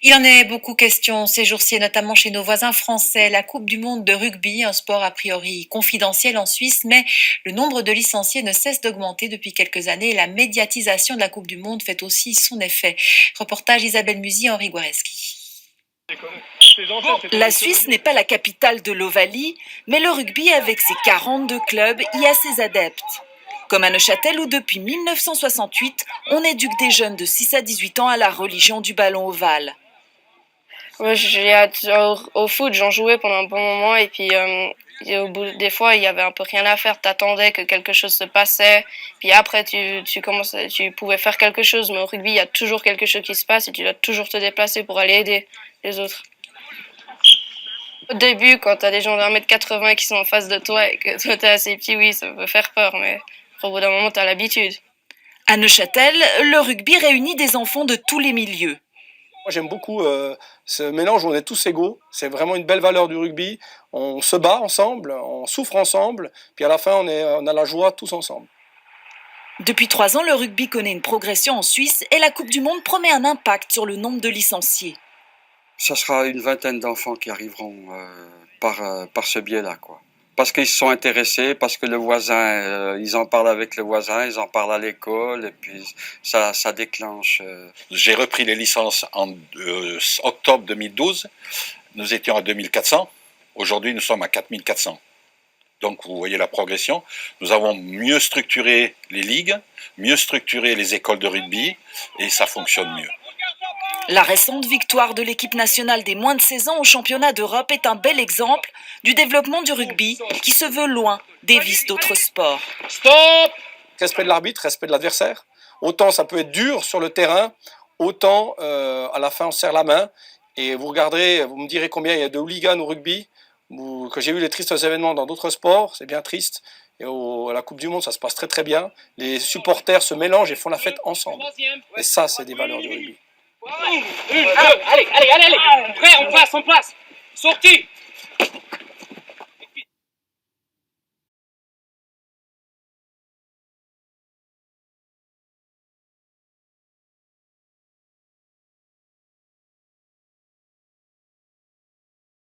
Il en est beaucoup question ces jours-ci, et notamment chez nos voisins français. La Coupe du monde de rugby, un sport a priori confidentiel en Suisse, mais le nombre de licenciés ne cesse d'augmenter depuis quelques années et la médiatisation de la Coupe du monde fait aussi son effet. Reportage Isabelle Musy, Henri Guareschi. La Suisse n'est pas la capitale de l'Ovalie, mais le rugby, avec ses 42 clubs, y a ses adeptes. Comme à Neuchâtel où depuis 1968, on éduque des jeunes de 6 à 18 ans à la religion du ballon ovale. Ouais, au foot, j'en jouais pendant un bon moment et puis et au bout des fois, il y avait un peu rien à faire. T'attendais que quelque chose se passait, puis après tu pouvais faire quelque chose. Mais au rugby, il y a toujours quelque chose qui se passe et tu dois toujours te déplacer pour aller aider les autres. Au début, quand t'as des gens d'1,80 m qui sont en face de toi et que toi t'es assez petit, oui, ça peut faire peur, mais au bout d'un moment, t'as l'habitude. À Neuchâtel, le rugby réunit des enfants de tous les milieux. Moi, j'aime beaucoup ce mélange où on est tous égaux. C'est vraiment une belle valeur du rugby. On se bat ensemble, on souffre ensemble, puis à la fin, on a la joie tous ensemble. Depuis 3 ans, le rugby connaît une progression en Suisse et la Coupe du monde promet un impact sur le nombre de licenciés. Ça sera une vingtaine d'enfants qui arriveront par ce biais-là, quoi. Parce qu'ils se sont intéressés, parce que le voisin, ils en parlent avec le voisin, ils en parlent à l'école, et puis ça déclenche. J'ai repris les licences en octobre 2012. Nous étions à 2400. Aujourd'hui, nous sommes à 4400. Donc, vous voyez la progression. Nous avons mieux structuré les ligues, mieux structuré les écoles de rugby, et ça fonctionne mieux. La récente victoire de l'équipe nationale des moins de 16 ans au championnat d'Europe est un bel exemple du développement du rugby qui se veut loin des vices d'autres sports. Stop! Respect de l'arbitre, respect de l'adversaire. Autant ça peut être dur sur le terrain, autant à la fin on serre la main. Et vous regarderez, vous me direz combien il y a de hooligans au rugby, que j'ai vu les tristes événements dans d'autres sports, c'est bien triste. Et à la Coupe du Monde, ça se passe très très bien. Les supporters se mélangent et font la fête ensemble. Et ça, c'est des valeurs du rugby. Allez, prêt, on passe. Sortie.